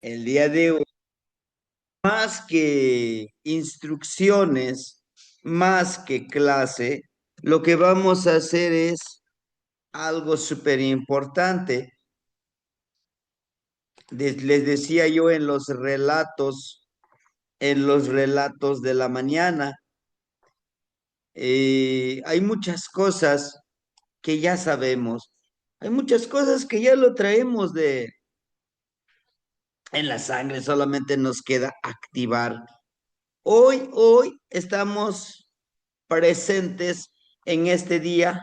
El día de hoy, más que instrucciones, más que clase, lo que vamos a hacer es algo súper importante. Les decía yo en los relatos de la mañana, hay muchas cosas que ya sabemos, hay muchas cosas que ya lo traemos en la sangre, solamente nos queda activar. Hoy estamos presentes en este día,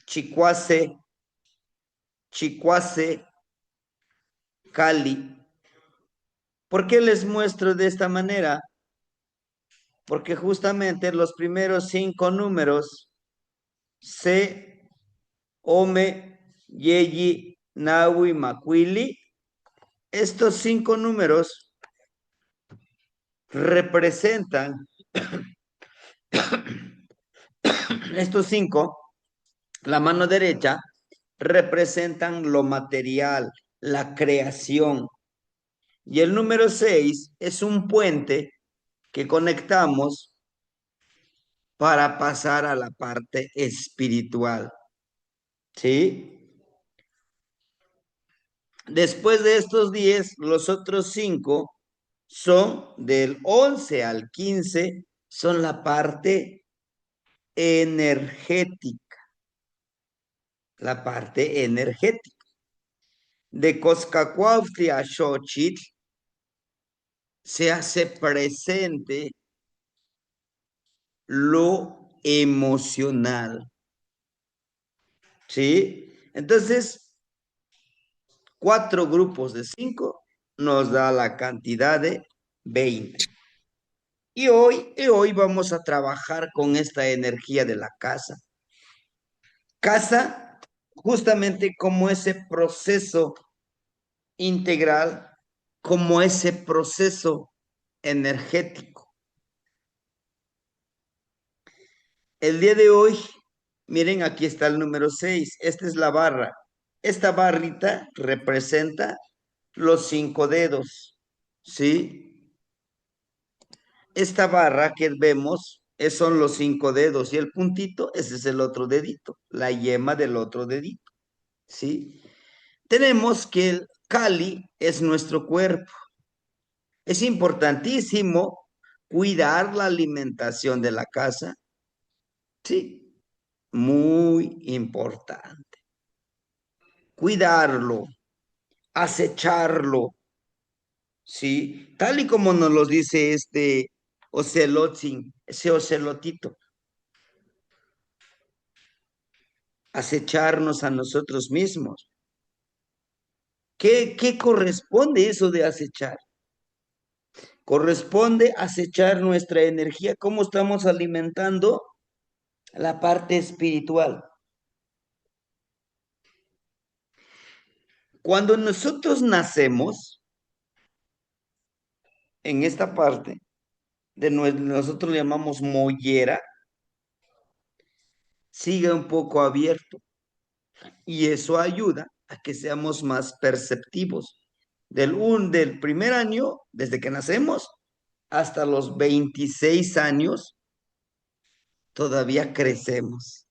Chicuase, Chicuase, Cali. ¿Por qué les muestro de esta manera? Porque justamente los primeros 5 números, Se, Ome, Yeyi, Nahui, Macuili, estos 5 números representan, estos 5, la mano derecha, representan lo material, la creación. Y el número 6 es un puente que conectamos para pasar a la parte espiritual. ¿Sí? Después de estos 10, los otros 5 son del 11 al 15, son la parte energética, la parte energética. De Coscacuautli a Xochitl se hace presente lo emocional. ¿Sí? Entonces, 4 grupos de 5 nos da la cantidad de 20. Y hoy vamos a trabajar con esta energía de la casa. Casa, justamente como ese proceso integral, como ese proceso energético. El día de hoy, miren, aquí está el número 6. Esta es la barra. Esta barrita representa los 5 dedos, ¿sí? Esta barra que vemos son los 5 dedos y el puntito, ese es el otro dedito, la yema del otro dedito, ¿sí? Tenemos que el Kali es nuestro cuerpo. Es importantísimo cuidar la alimentación de la casa, ¿sí? Muy importante. Cuidarlo, acecharlo, ¿sí? Tal y como nos lo dice este ocelotzin, ese ocelotito, acecharnos a nosotros mismos. ¿Qué corresponde eso de acechar? Corresponde acechar nuestra energía, cómo estamos alimentando la parte espiritual. Cuando nosotros nacemos, en esta parte, nosotros le llamamos mollera, sigue un poco abierto y eso ayuda a que seamos más perceptivos. Del primer año, desde que nacemos, hasta los 26 años, todavía crecemos.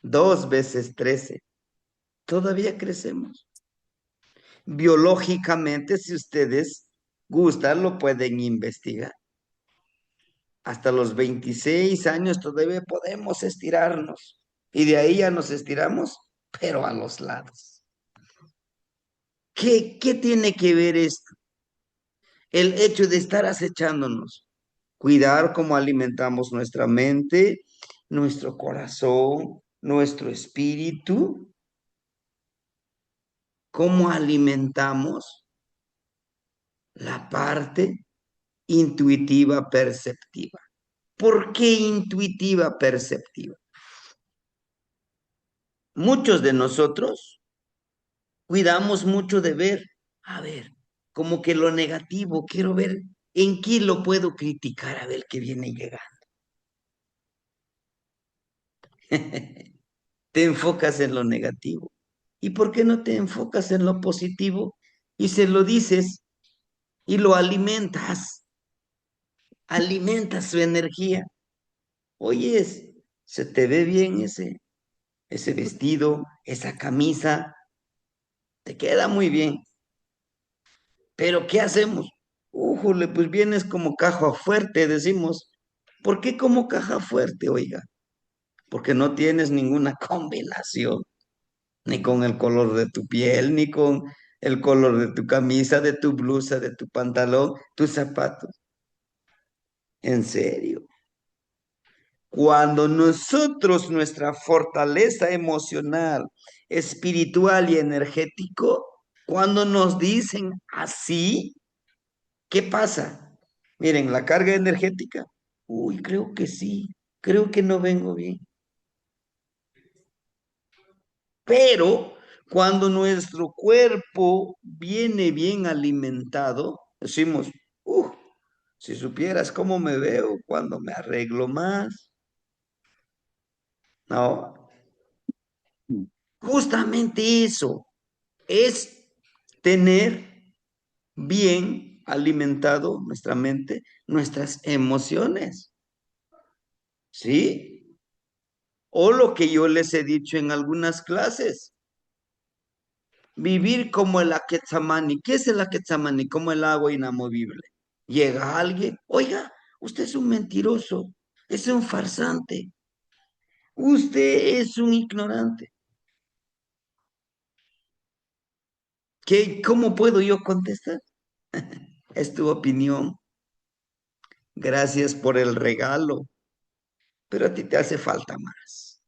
2 veces 13, todavía crecemos. Biológicamente, si ustedes gustan, lo pueden investigar. Hasta los 26 años todavía podemos estirarnos. Y de ahí ya nos estiramos, pero a los lados. ¿Qué tiene que ver esto? El hecho de estar acechándonos, cuidar cómo alimentamos nuestra mente, nuestro corazón, nuestro espíritu, cómo alimentamos la parte intuitiva perceptiva. ¿Por qué intuitiva perceptiva? Muchos de nosotros cuidamos mucho de ver, a ver, como que lo negativo, quiero ver en qué lo puedo criticar, a ver qué viene llegando. Te enfocas en lo negativo. ¿Y por qué no te enfocas en lo positivo? y se lo dices y lo alimentas, alimentas su energía. Oyes, se te ve bien ese vestido, esa camisa, te queda muy bien. Pero ¿qué hacemos? Újole, pues vienes como caja fuerte, decimos. ¿Por qué como caja fuerte, oiga? Porque no tienes ninguna combinación, ni con el color de tu piel, ni con el color de tu camisa, de tu blusa, de tu pantalón, tus zapatos. En serio. Cuando nosotros, nuestra fortaleza emocional, espiritual y energético, cuando nos dicen así, ¿qué pasa? Miren, la carga energética. Uy, creo que sí, creo que no vengo bien. Pero cuando nuestro cuerpo viene bien alimentado, decimos, si supieras cómo me veo cuando me arreglo más. No, justamente eso es tener bien alimentado nuestra mente, nuestras emociones, ¿sí? O lo que yo les he dicho en algunas clases, vivir como el Aquetzamani. ¿Qué es el Aquetzamani? Como el agua inamovible. Llega alguien, oiga, usted es un mentiroso, es un farsante, usted es un ignorante. ¿Cómo puedo yo contestar? Es tu opinión, gracias por el regalo, pero a ti te hace falta más.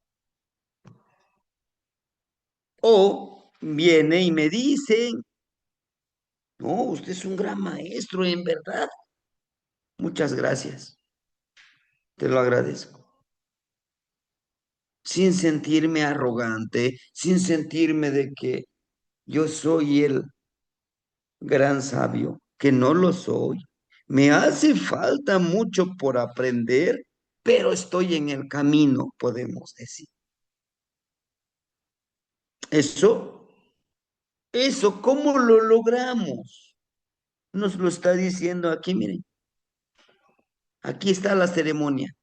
O viene y me dicen, no, usted es un gran maestro, en verdad. Muchas gracias, te lo agradezco. Sin sentirme arrogante, sin sentirme de que yo soy el gran sabio, que no lo soy. Me hace falta mucho por aprender, pero estoy en el camino, podemos decir. Eso, ¿cómo lo logramos? Nos lo está diciendo aquí, miren, aquí está la ceremonia.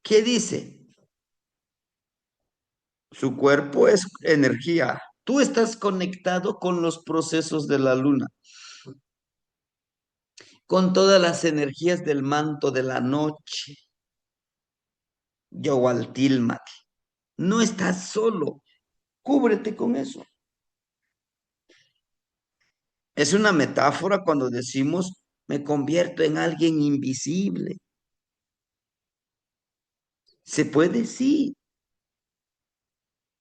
¿Qué dice? Su cuerpo es energía. Tú estás conectado con los procesos de la luna, con todas las energías del manto de la noche, Yowaltilmat. No estás solo, cúbrete con eso. Es una metáfora cuando decimos, me convierto en alguien invisible. ¿Se puede? Sí.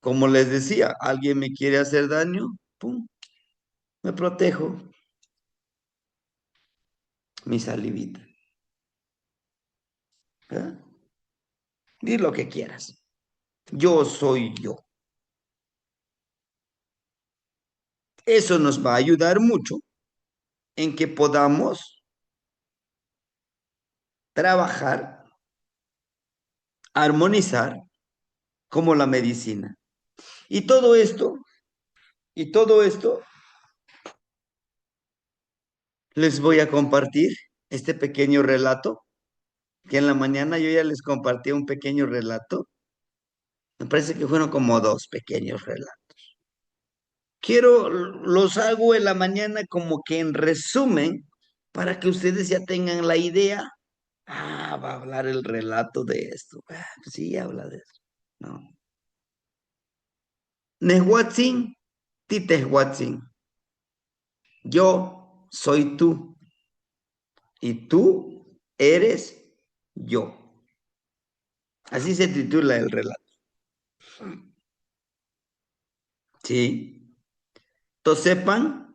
Como les decía, alguien me quiere hacer daño, pum, me protejo, mi salivita. ¿Verdad? Di lo que quieras. Yo soy yo. Eso nos va a ayudar mucho en que podamos trabajar, armonizar como la medicina. Y todo esto, y todo esto, les voy a compartir este pequeño relato, que en la mañana yo ya les compartí un pequeño relato. Me parece que fueron como dos pequeños relatos. Los hago en la mañana como que en resumen, para que ustedes ya tengan la idea. Ah, va a hablar el relato de esto. Pues sí, habla de eso. No. Nehuatzin, Titehuatzin. Yo soy tú y tú eres yo. Así se titula el relato. Sí. Tosepan,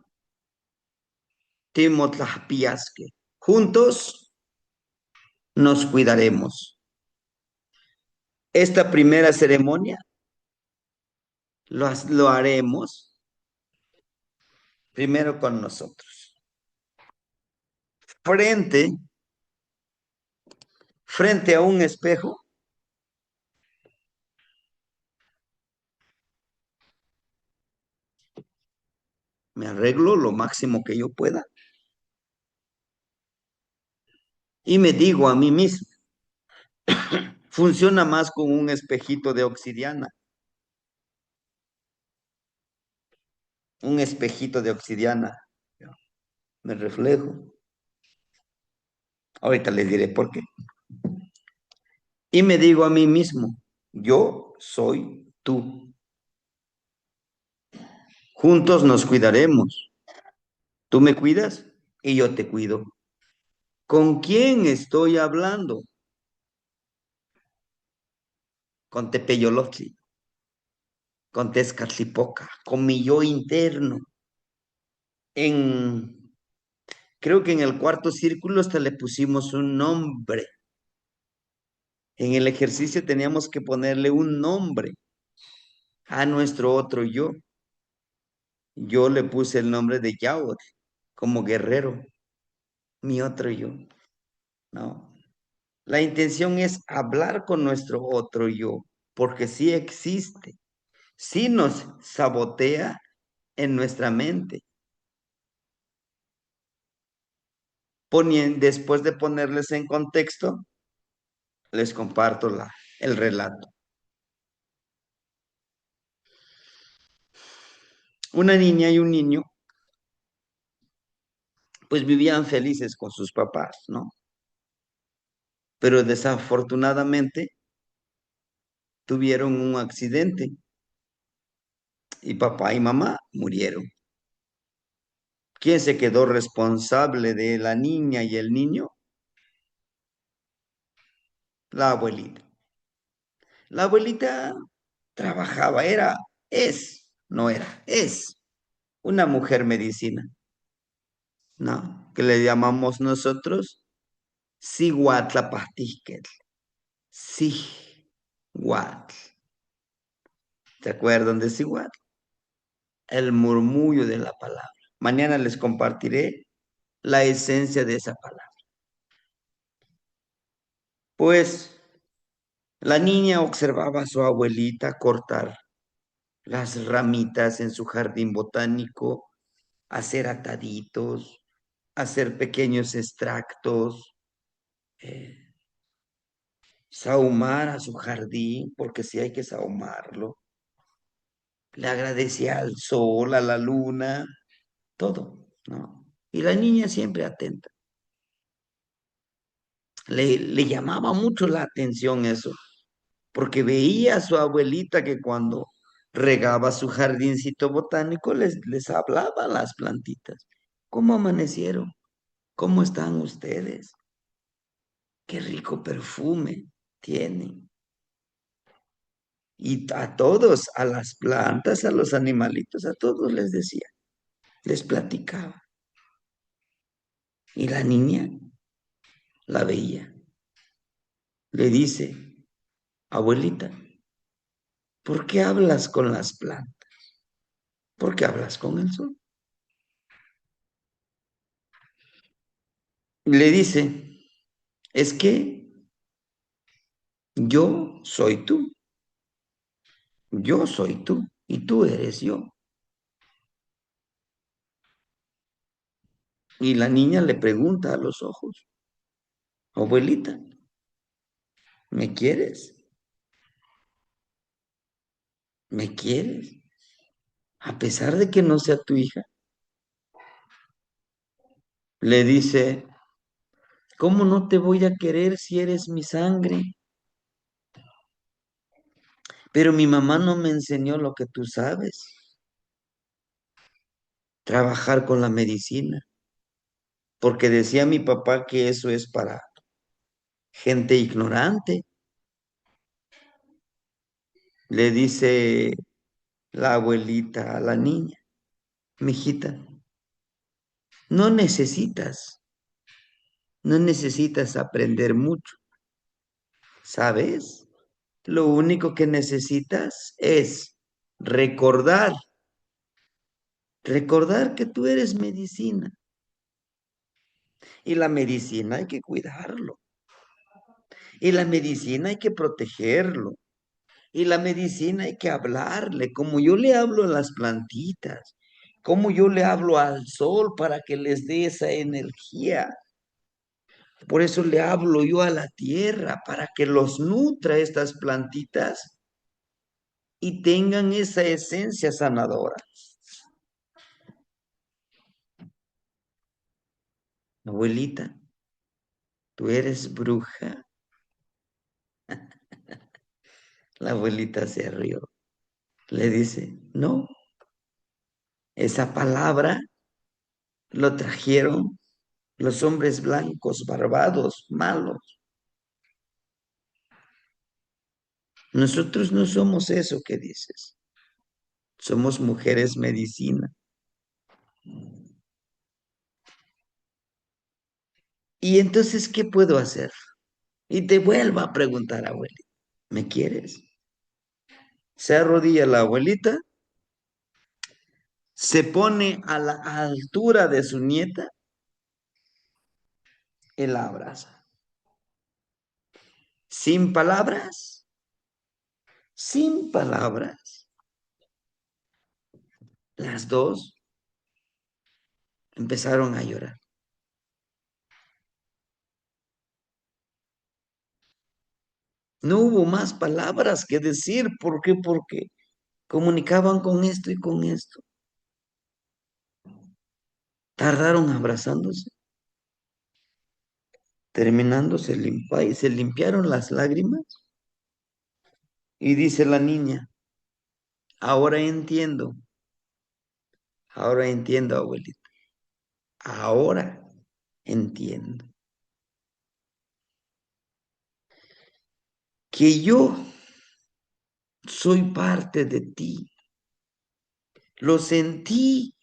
Timotlahpiasque. Juntos nos cuidaremos. Esta primera ceremonia lo haremos primero con nosotros. Frente, frente a un espejo, me arreglo lo máximo que yo pueda y me digo a mí mismo, funciona más con un espejito de obsidiana, un espejito de obsidiana. Me reflejo. Ahorita les diré por qué. Y me digo a mí mismo, yo soy tú. Juntos nos cuidaremos. Tú me cuidas y yo te cuido. ¿Con quién estoy hablando? Con Tepeyolotli, con Tezcatlipoca, con mi yo interno. En, creo que en el cuarto círculo hasta le pusimos un nombre. En el ejercicio teníamos que ponerle un nombre a nuestro otro yo. Yo le puse el nombre de Yahweh como guerrero, mi otro yo, ¿no? La intención es hablar con nuestro otro yo, porque sí existe, sí nos sabotea en nuestra mente. Después de ponerles en contexto, les comparto el relato. Una niña y un niño, pues vivían felices con sus papás, ¿no? Pero desafortunadamente tuvieron un accidente y papá y mamá murieron. ¿Quién se quedó responsable de la niña y el niño? La abuelita. La abuelita trabajaba, es una mujer medicina, ¿no? Que le llamamos nosotros Siguatlapastíquetl. Siguatl. ¿Se acuerdan de Siguatl? El murmullo de la palabra. Mañana les compartiré la esencia de esa palabra. Pues la niña observaba a su abuelita cortar las ramitas en su jardín botánico, hacer ataditos, hacer pequeños extractos, eh, sahumar a su jardín, porque sí hay que sahumarlo. Le agradecía al sol, a la luna, todo, ¿no? Y la niña siempre atenta. Le llamaba mucho la atención eso, porque veía a su abuelita que cuando regaba su jardincito botánico les hablaba a las plantitas. ¿Cómo amanecieron? ¿Cómo están ustedes? Qué rico perfume tienen. Y a todos, a las plantas, a los animalitos, a todos les decía, les platicaba. Y la niña la veía. Le dice, abuelita, ¿por qué hablas con las plantas? ¿Por qué hablas con el sol? Le dice, es que yo soy tú, yo soy tú y tú eres yo. Y la niña le pregunta a los ojos, abuelita, ¿me quieres? ¿Me quieres? A pesar de que no sea tu hija. Le dice, ¿cómo no te voy a querer si eres mi sangre? Pero mi mamá no me enseñó lo que tú sabes, trabajar con la medicina, porque decía mi papá que eso es para gente ignorante. Le dice la abuelita a la niña, mijita, no necesitas, no necesitas aprender mucho, ¿sabes? Lo único que necesitas es recordar, recordar que tú eres medicina. Y la medicina hay que cuidarlo. Y la medicina hay que protegerlo. Y la medicina hay que hablarle, como yo le hablo a las plantitas, ¿Cómo yo le hablo al sol para que les dé esa energía? Por eso le hablo yo a la tierra, para que los nutra estas plantitas y tengan esa esencia sanadora. Abuelita, tú eres bruja. La abuelita se rió. Le dice, no, esa palabra lo trajeron los hombres blancos, barbados, malos. Nosotros no somos eso que dices. Somos mujeres medicina. Y entonces, ¿qué puedo hacer? Y te vuelvo a preguntar, abuelita, ¿me quieres? Se arrodilla la abuelita, se pone a la altura de su nieta y la abraza. Sin palabras, sin palabras. Las dos empezaron a llorar. No hubo más palabras que decir. ¿Por qué? Porque comunicaban con esto y con esto. Tardaron abrazándose. Terminando, se limpiaron las lágrimas y dice la niña, ahora entiendo, abuelita, ahora entiendo que yo soy parte de ti. Lo sentí,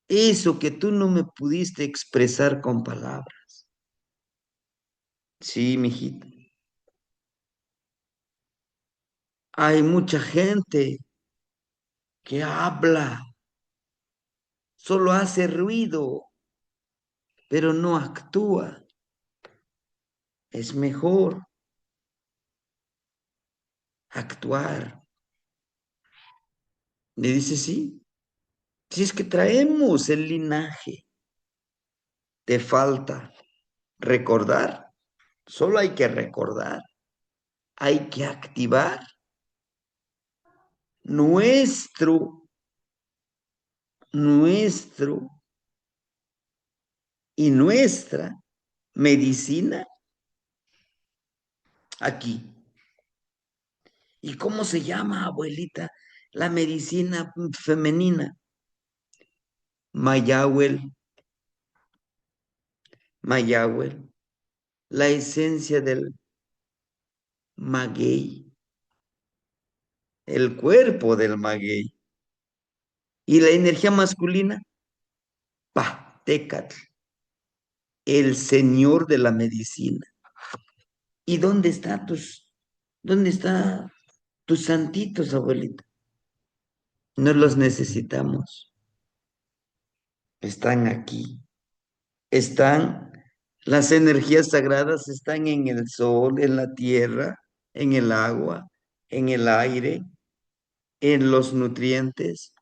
eso que tú no me pudiste expresar con palabras. Sí, mijita. Hay mucha gente que habla, solo hace ruido, pero no actúa. Es mejor actuar. Me dice, sí, si es que traemos el linaje, te falta recordar, solo hay que recordar, hay que activar nuestro, nuestro y nuestra medicina aquí. ¿Y cómo se llama, abuelita? La medicina femenina. Mayagüel, Mayagüel, la esencia del maguey, el cuerpo del maguey. Y la energía masculina, Pahtecatl, el señor de la medicina. ¿Y dónde están tus santitos, abuelita? No los necesitamos. Están aquí. Están, las energías sagradas están en el sol, en la tierra, en el agua, en el aire, en los nutrientes,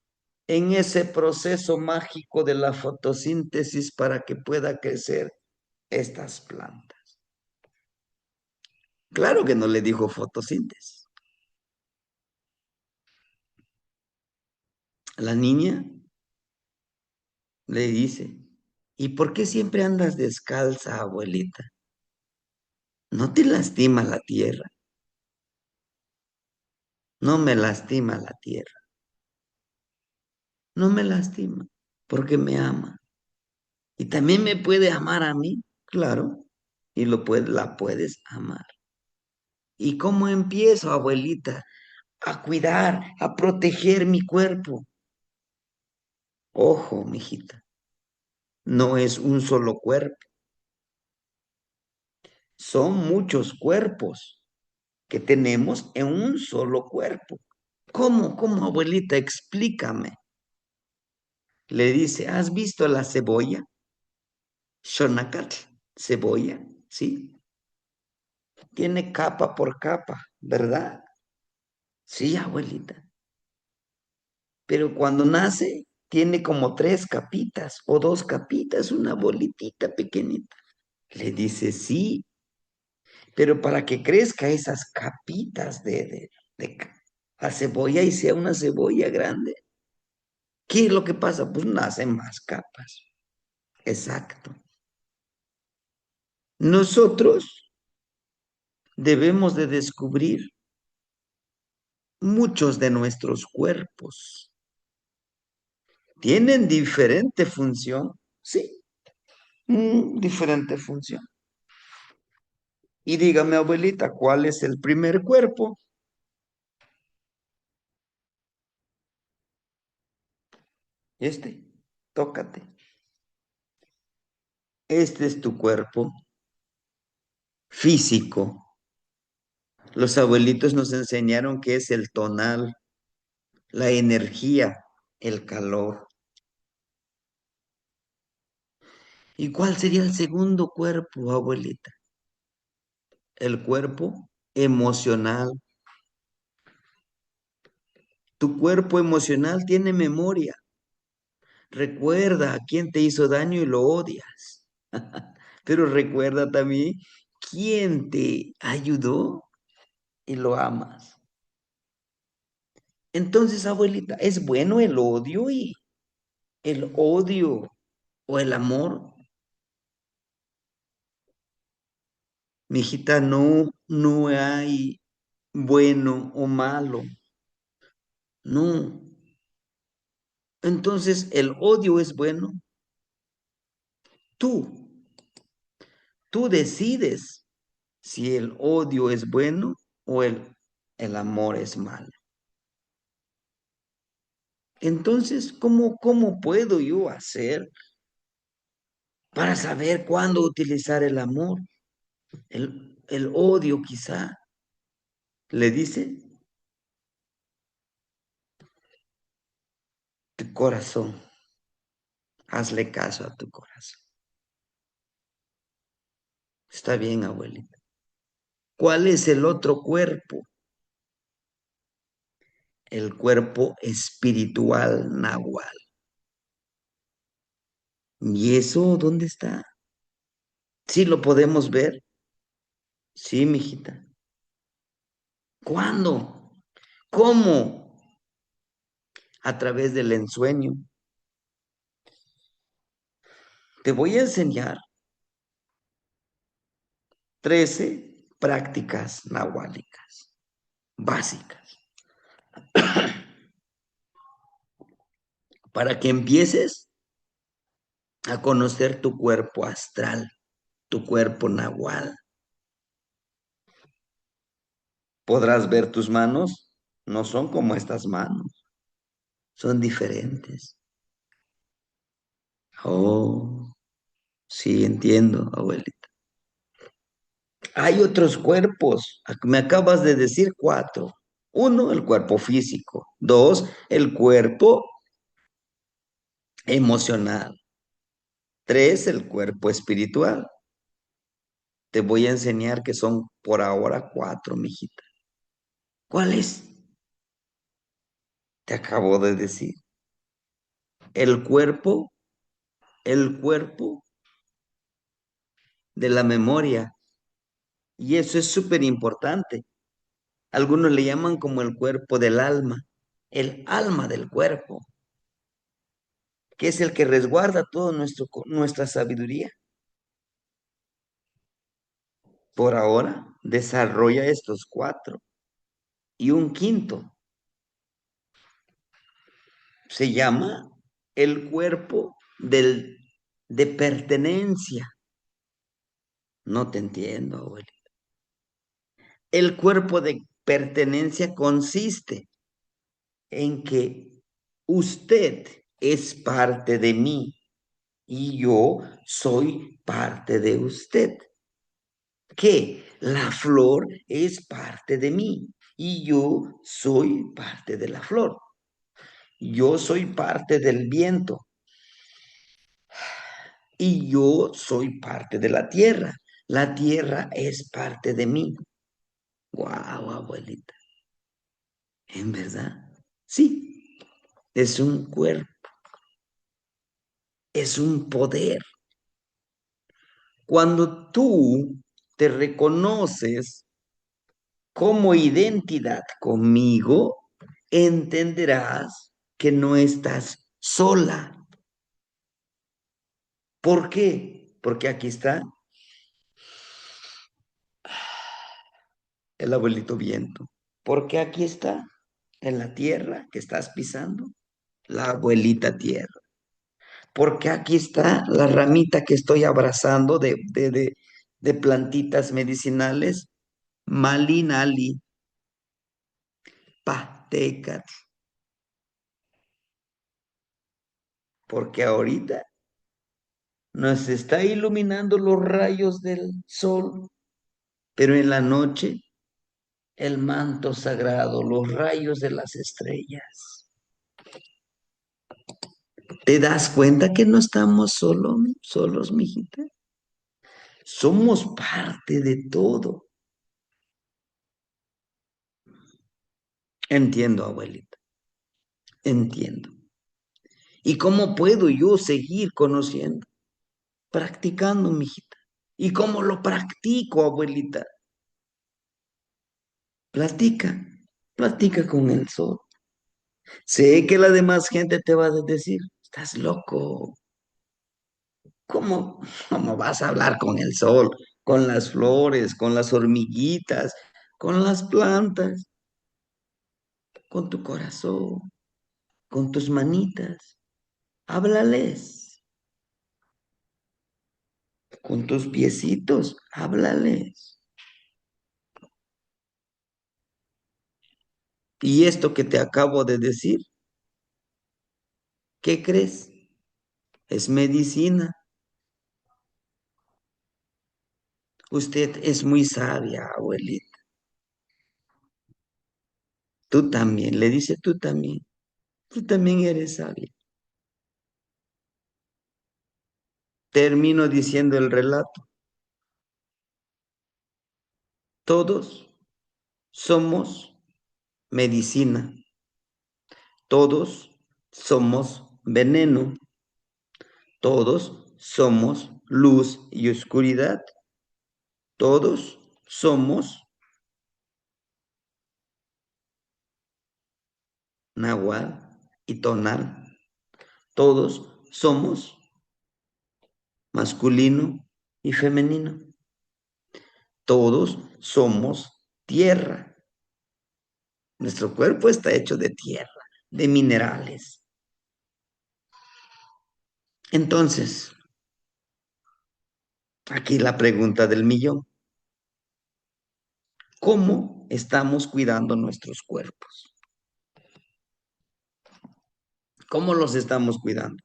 en ese proceso mágico de la fotosíntesis para que pueda crecer estas plantas. Claro que no le dijo fotosíntesis. La niña le dice, ¿y por qué siempre andas descalza, abuelita? ¿No te lastima la tierra? No me lastima la tierra. No me lastima porque me ama. Y también me puede amar a mí, claro. Y la puedes amar. ¿Y cómo empiezo, abuelita, a cuidar, a proteger mi cuerpo? Ojo, mijita, no es un solo cuerpo, son muchos cuerpos que tenemos en un solo cuerpo. ¿Cómo? ¿Cómo, abuelita? Explícame. Le dice, ¿has visto la cebolla? Shonacatl, cebolla, ¿sí? Tiene capa por capa, ¿verdad? Sí, abuelita. Pero cuando nace, tiene como tres capitas o dos capitas, una bolitita pequeñita. Le dice, sí, pero para que crezca esas capitas de la cebolla y sea una cebolla grande, ¿qué es lo que pasa? Pues nacen más capas. Exacto. Nosotros debemos de descubrir muchos de nuestros cuerpos. ¿Tienen diferente función? Sí, diferente función. Y dígame, abuelita, ¿cuál es el primer cuerpo? Este, tócate. Este es tu cuerpo físico. Los abuelitos nos enseñaron que es el tonal, la energía, el calor. ¿Y cuál sería el segundo cuerpo, abuelita? El cuerpo emocional. Tu cuerpo emocional tiene memoria. Recuerda a quién te hizo daño y lo odias. Pero recuerda también quién te ayudó y lo amas. Entonces, abuelita, ¿es bueno el odio y el odio o el amor? Mijita, no, no hay bueno o malo. No. Entonces, ¿el odio es bueno? Tú, tú decides si el odio es bueno o el amor es malo. Entonces, ¿cómo puedo yo hacer para saber cuándo utilizar el amor? El odio quizá, le dice, tu corazón, hazle caso a tu corazón. Está bien, abuelita. ¿Cuál es el otro cuerpo? El cuerpo espiritual nahual. ¿Y eso dónde está? Sí lo podemos ver. Sí, mijita. ¿Cuándo? ¿Cómo? A través del ensueño. Te voy a enseñar 13 prácticas nahuálicas básicas para que empieces a conocer tu cuerpo astral, tu cuerpo nahual. Podrás ver tus manos, no son como estas manos, son diferentes. Oh, sí, entiendo, abuelita. Hay otros cuerpos, me acabas de decir cuatro. Uno, el cuerpo físico. Dos, el cuerpo emocional. Tres, el cuerpo espiritual. Te voy a enseñar que son por ahora cuatro, mijita. ¿Cuál es? Te acabo de decir. El cuerpo, el cuerpo de la memoria. Y eso es súper importante. Algunos le llaman como el cuerpo del alma, el alma del cuerpo, que es el que resguarda todo nuestra sabiduría. Por ahora, desarrolla estos cuatro. Y un quinto se llama el cuerpo de pertenencia. No te entiendo, abuelo. El cuerpo de pertenencia consiste en que usted es parte de mí y yo soy parte de usted. Que la flor es parte de mí y yo soy parte de la flor. Yo soy parte del viento y yo soy parte de la tierra. La tierra es parte de mí. Guau, abuelita. ¿En verdad? Sí, es un cuerpo. es un poder. Cuando tú te reconoces como identidad conmigo, entenderás que no estás sola. ¿Por qué? Porque aquí está el abuelito viento. Porque aquí está en la tierra que estás pisando, la abuelita tierra. Porque aquí está la ramita que estoy abrazando de plantitas medicinales, Malinali, Patecat. Porque ahorita nos está iluminando los rayos del sol, pero en la noche el manto sagrado, los rayos de las estrellas. ¿Te das cuenta que no estamos solos, mijita? Somos parte de todo. Entiendo, abuelita, entiendo. ¿Y cómo puedo yo seguir conociendo? Practicando, mijita. ¿Y cómo lo practico, abuelita? Platica, platica con el sol. Sé que la demás gente te va a decir, estás loco. ¿Cómo vas a hablar con el sol, con las flores, con las hormiguitas, con las plantas, con tu corazón, con tus manitas? Háblales. Con tus piecitos, háblales. Y esto que te acabo de decir, ¿qué crees? Es medicina. Usted es muy sabia, abuelita. Tú también, le dice tú también. Tú también eres sabia. Termino diciendo el relato. Todos somos medicina. Todos somos veneno. Todos somos luz y oscuridad. Todos somos nahual y tonal. Todos somos masculino y femenino. Todos somos tierra. Nuestro cuerpo está hecho de tierra, de minerales. Entonces, aquí la pregunta del millón. ¿Cómo estamos cuidando nuestros cuerpos? ¿Cómo los estamos cuidando?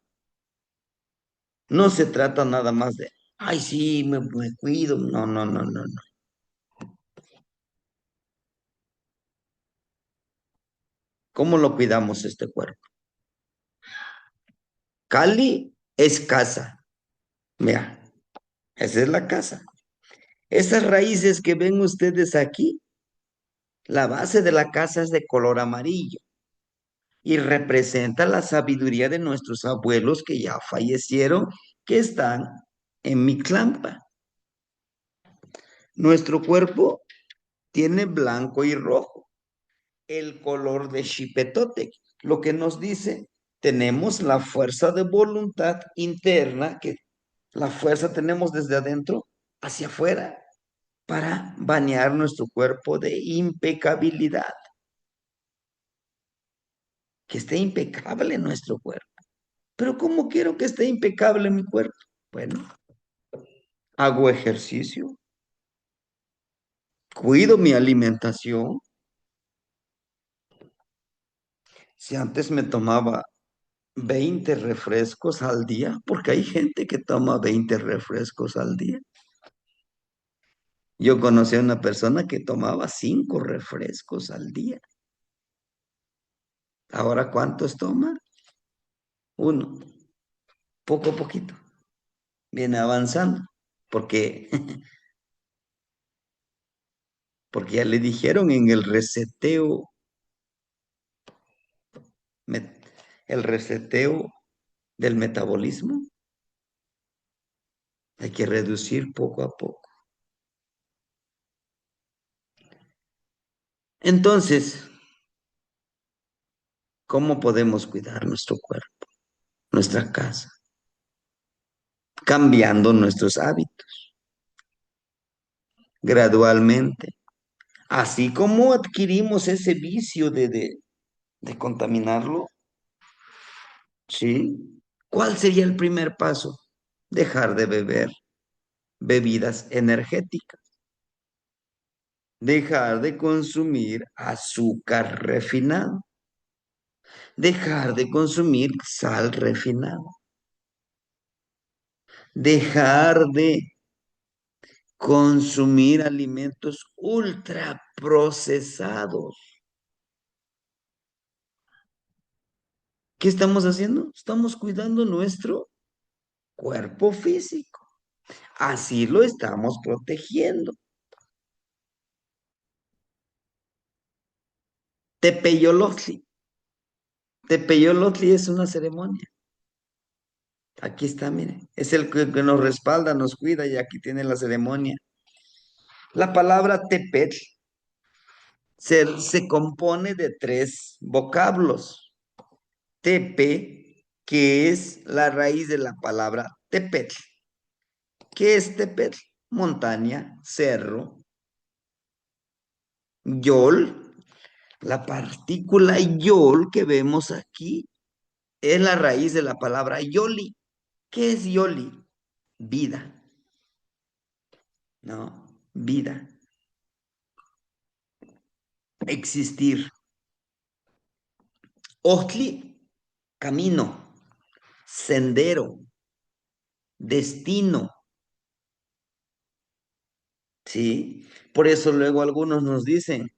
No se trata nada más de, ay, sí, me cuido. No, no, no, no, no. ¿Cómo lo cuidamos este cuerpo? Cali es casa. Mira, esa es la casa. Esas raíces que ven ustedes aquí, la base de la casa es de color amarillo y representa la sabiduría de nuestros abuelos que ya fallecieron, que están en Mictlampa. Nuestro cuerpo tiene blanco y rojo, el color de Xipetotec, lo que nos dice, tenemos la fuerza de voluntad interna, que la fuerza tenemos desde adentro hacia afuera para bañar nuestro cuerpo de impecabilidad, que esté impecable nuestro cuerpo. Pero ¿cómo quiero que esté impecable mi cuerpo? Bueno, hago ejercicio, cuido mi alimentación. Si antes me tomaba 20 refrescos al día, porque hay gente que toma 20 refrescos al día. Yo conocí a una persona que tomaba 5 refrescos al día. Ahora, ¿cuántos toma? Uno, poco a poquito. Viene avanzando, porque, porque ya le dijeron en el reseteo, el reseteo del metabolismo. Hay que reducir poco a poco. Entonces, ¿cómo podemos cuidar nuestro cuerpo, nuestra casa? Cambiando nuestros hábitos gradualmente. Así como adquirimos ese vicio de contaminarlo, ¿sí? ¿Cuál sería el primer paso? Dejar de beber bebidas energéticas, dejar de consumir azúcar refinado, dejar de consumir sal refinada, dejar de consumir alimentos ultraprocesados. ¿Qué estamos haciendo? Estamos cuidando nuestro cuerpo físico. Así lo estamos protegiendo. Tepeyolotli. Tepeyolotli es una ceremonia. Aquí está, mire. Es el que nos respalda, nos cuida y aquí tiene la ceremonia. La palabra tepetl se compone de tres vocablos. Tepe, que es la raíz de la palabra tepetl. ¿Qué es tepetl? Montaña, cerro. Yol, la partícula yol que vemos aquí es la raíz de la palabra yoli. ¿Qué es yoli? Vida, ¿no? Vida, existir. Ojtli, camino, sendero, destino, ¿sí? Por eso luego algunos nos dicen,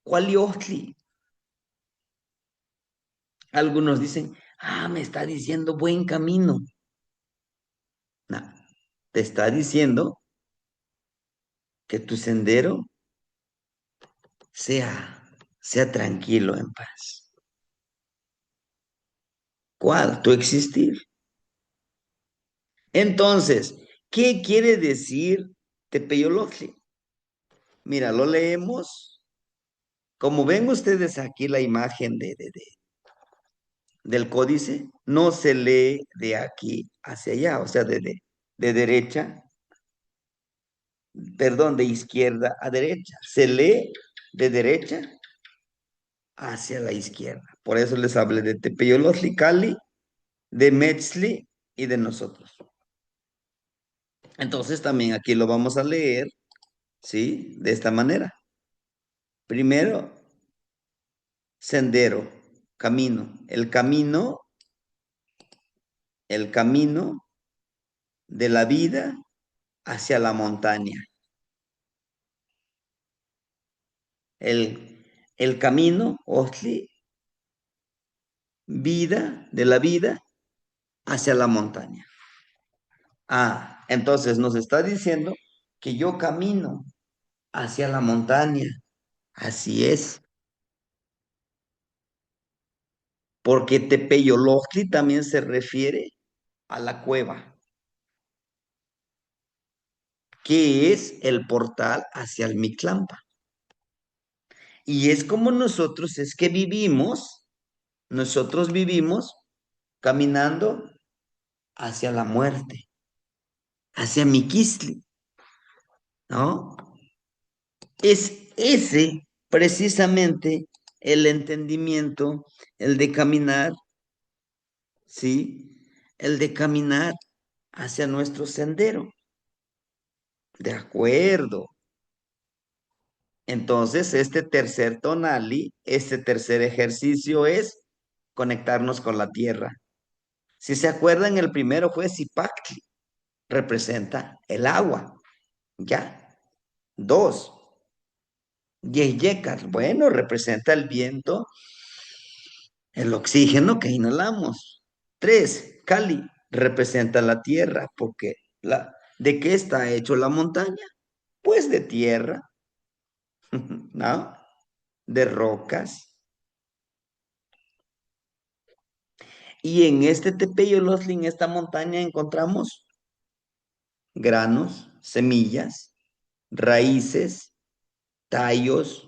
¿cuál ojtli? Algunos dicen, me está diciendo buen camino. No, te está diciendo que tu sendero sea tranquilo, en paz. ¿Cuál? Tu existir. Entonces, ¿qué quiere decir Tepeyolotli? Mira, lo leemos. Como ven ustedes aquí la imagen del códice, no se lee de aquí hacia allá, o sea, de derecha, perdón, de izquierda a derecha. Se lee de derecha hacia la izquierda. Por eso les hablé de Tepeyolotli, Cali, de Metzli y de nosotros. Entonces también aquí lo vamos a leer, ¿sí? De esta manera. Primero, sendero, camino. El camino de la vida hacia la montaña. El camino, Ostli, de la vida hacia la montaña. Entonces nos está diciendo que yo camino hacia la montaña. Así es, porque Tepeyolojtli también se refiere a la cueva, que es el portal hacia el Mictlampa. Y es como nosotros vivimos caminando hacia la muerte, hacia Miquistli, ¿no? Es ese precisamente el entendimiento, el de caminar, ¿sí? El de caminar hacia nuestro sendero. De acuerdo. Entonces, este tercer tonali, este tercer ejercicio es conectarnos con la tierra. Si se acuerdan, el primero fue Zipactli, representa el agua, ¿ya? Dos, Yeyekat, bueno, representa el viento, el oxígeno que inhalamos. Tres, Cali, representa la tierra, porque ¿de qué está hecho la montaña? Pues de tierra, ¿no? De rocas. Y en este Tepeyolotli, en esta montaña, encontramos granos, semillas, raíces, tallos,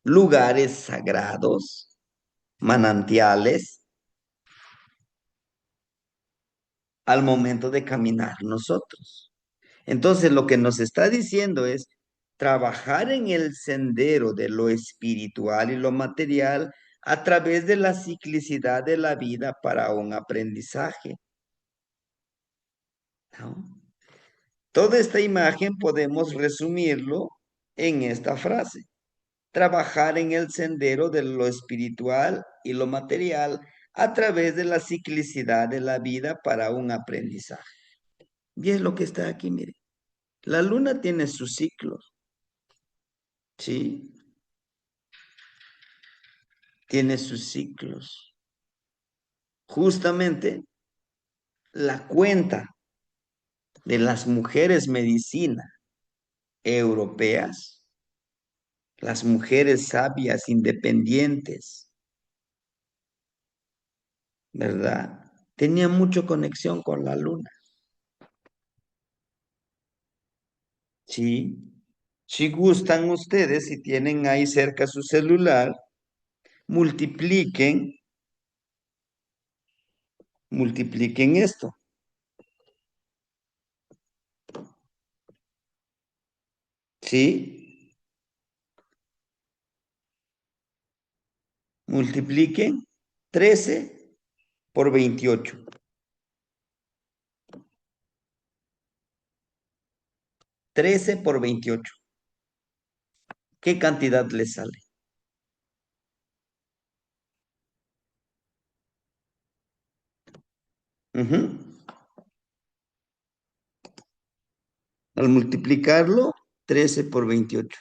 lugares sagrados, manantiales, al momento de caminar nosotros. Entonces, lo que nos está diciendo es trabajar en el sendero de lo espiritual y lo material a través de la ciclicidad de la vida para un aprendizaje, ¿no? Toda esta imagen podemos resumirlo en esta frase: trabajar en el sendero de lo espiritual y lo material a través de la ciclicidad de la vida para un aprendizaje. Y es lo que está aquí, mire. La luna tiene sus ciclos, ¿sí? Tiene sus ciclos. Justamente la cuenta de las mujeres medicina europeas, las mujeres sabias independientes, ¿verdad? Tenía mucha conexión con la luna, ¿sí? Si gustan ustedes, si tienen ahí cerca su celular, multipliquen, multipliquen esto, ¿sí? Multipliquen 13 por 28. 13 por 28. ¿Qué cantidad les sale? Ujú. Al multiplicarlo, 13 por 28.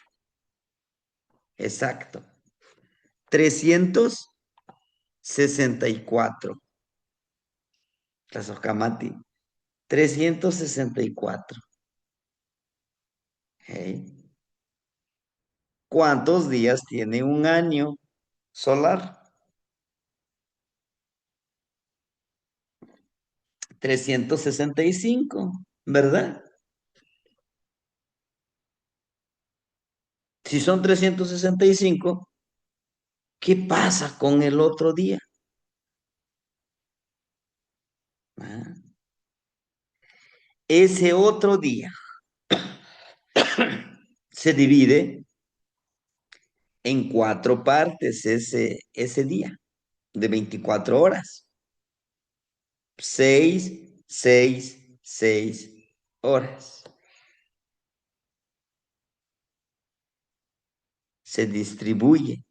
Exacto. 364. La Socamati. 364. ¿Ok? ¿Cuántos días tiene un año solar? 365, ¿verdad? Si son 365, ¿qué pasa con el otro día? Ah, ese otro día se divide en cuatro partes ese día de 24 horas. 6, 6, 6 horas. Se distribuye.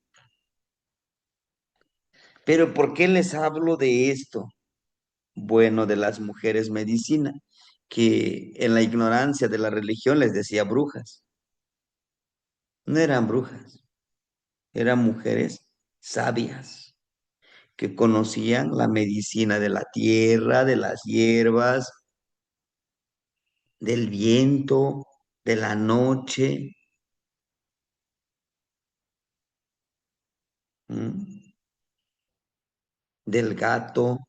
Pero ¿por qué les hablo de esto? Bueno, de las mujeres medicina, que en la ignorancia de la religión les decía brujas. No eran brujas, eran mujeres sabias que conocían la medicina de la tierra, de las hierbas, del viento, de la noche. ¿Mm? Del gato.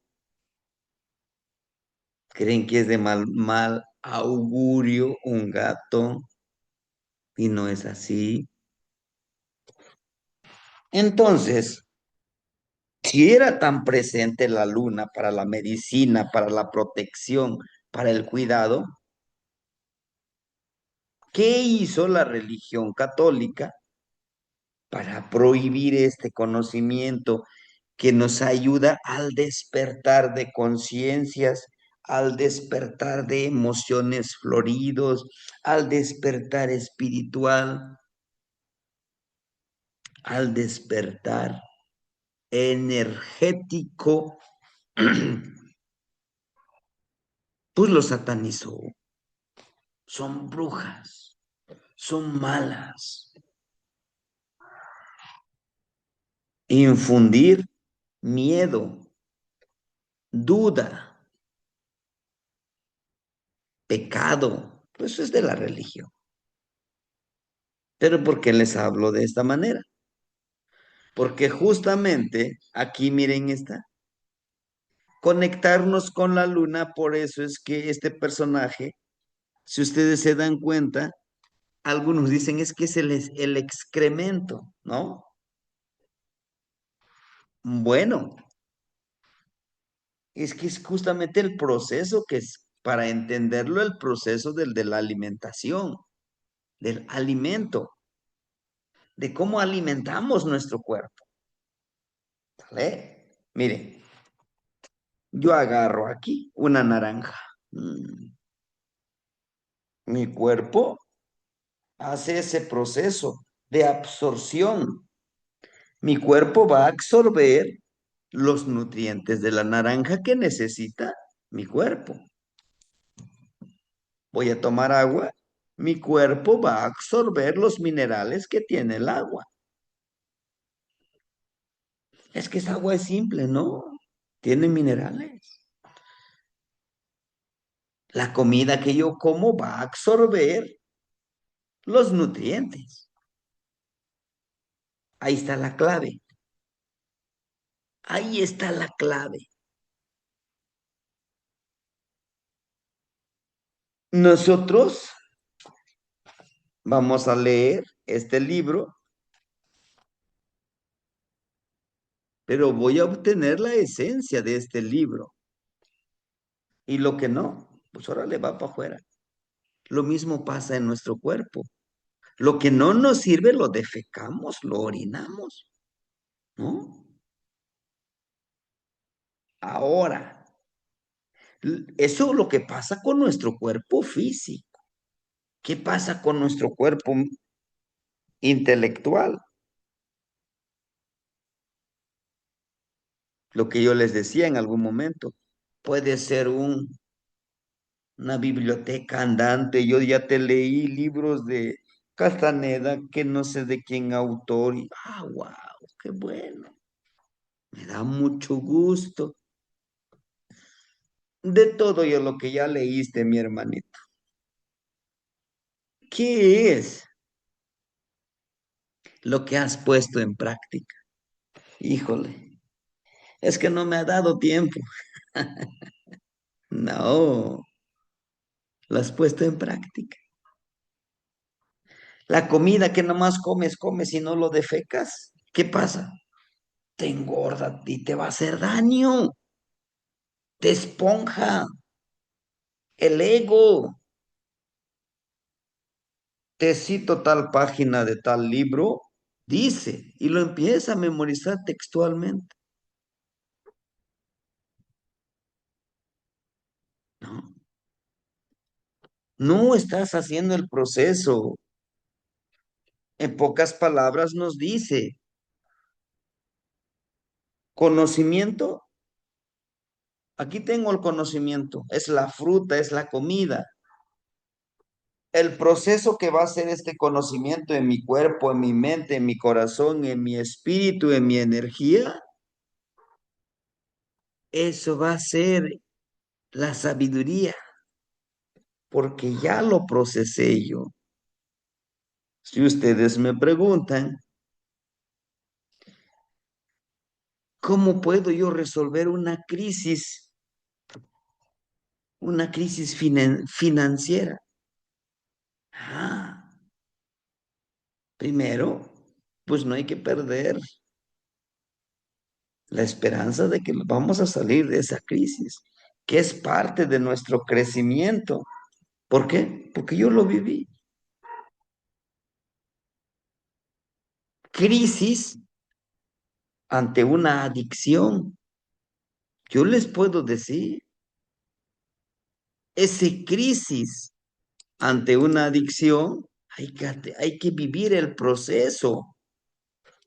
Creen que es de mal augurio un gato y no es así. Entonces, si era tan presente la luna para la medicina, para la protección, para el cuidado, ¿qué hizo la religión católica para prohibir este conocimiento que nos ayuda al despertar de conciencias, al despertar de emociones floridos, al despertar espiritual, al despertar energético? Pues lo satanizó. Son brujas, son malas. Infundir miedo, duda, pecado, pues eso es de la religión. Pero ¿por qué les hablo de esta manera? Porque justamente aquí miren esta, conectarnos con la luna, por eso es que este personaje Si ustedes se dan cuenta, algunos dicen es que es el excremento, ¿no? Bueno, es que es justamente el proceso que es, para entenderlo, el proceso de la alimentación, del alimento, de cómo alimentamos nuestro cuerpo, ¿vale? Mire, yo agarro aquí una naranja. Mm, Mi cuerpo hace ese proceso de absorción. Mi cuerpo va a absorber los nutrientes de la naranja que necesita mi cuerpo. Voy a tomar agua, mi cuerpo va a absorber los minerales que tiene el agua. Es que esa agua es simple, ¿no? Tiene minerales. La comida que yo como va a absorber los nutrientes. Ahí está la clave. Ahí está la clave. Nosotros vamos a leer este libro, pero voy a obtener la esencia de este libro. Y lo que no, pues ahora le va para afuera. Lo mismo pasa en nuestro cuerpo. Lo que no nos sirve lo defecamos, lo orinamos, ¿no? Ahora, eso es lo que pasa con nuestro cuerpo físico. ¿Qué pasa con nuestro cuerpo intelectual? Lo que yo les decía en algún momento. Puede ser una biblioteca andante. Yo ya te leí libros de Castaneda, que no sé de quién autor. Y, wow, qué bueno. Me da mucho gusto. De todo yo lo que ya leíste, mi hermanito. ¿Qué es lo que has puesto en práctica? Híjole, es que no me ha dado tiempo. No, lo has puesto en práctica. La comida que nomás comes, comes y no lo defecas. ¿Qué pasa? Te engorda y te va a hacer daño. Te esponja el ego. Te cito tal página de tal libro, dice, y lo empieza a memorizar textualmente. No, no estás haciendo el proceso. En pocas palabras nos dice, conocimiento, aquí tengo el conocimiento, es la fruta, es la comida. El proceso que va a hacer este conocimiento en mi cuerpo, en mi mente, en mi corazón, en mi espíritu, en mi energía, eso va a ser la sabiduría, porque ya lo procesé yo. Si ustedes me preguntan, ¿cómo puedo yo resolver una crisis financiera? Ah, primero, pues no hay que perder la esperanza de que vamos a salir de esa crisis, que es parte de nuestro crecimiento. ¿Por qué? Porque yo lo viví. Crisis ante una adicción. Yo les puedo decir, ese crisis ante una adicción, hay que vivir el proceso.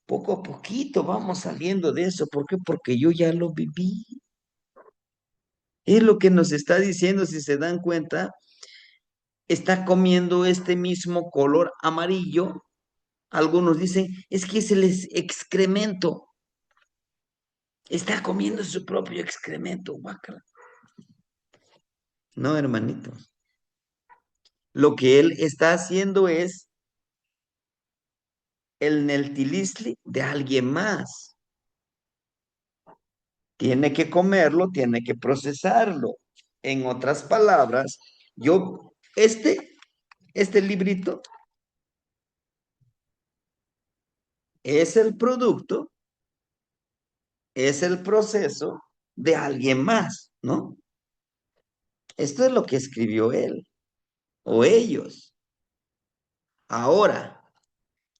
Poco a poquito vamos saliendo de eso. ¿Por qué? Porque yo ya lo viví. Es lo que nos está diciendo, si se dan cuenta, está comiendo este mismo color amarillo. Algunos dicen, es que es el excremento. Está comiendo su propio excremento, guácala. No, hermanito. Lo que él está haciendo es el neltilisli de alguien más. Tiene que comerlo, tiene que procesarlo. En otras palabras, yo Este, este librito es el producto, es el proceso de alguien más, ¿no? Esto es lo que escribió él o ellos. Ahora,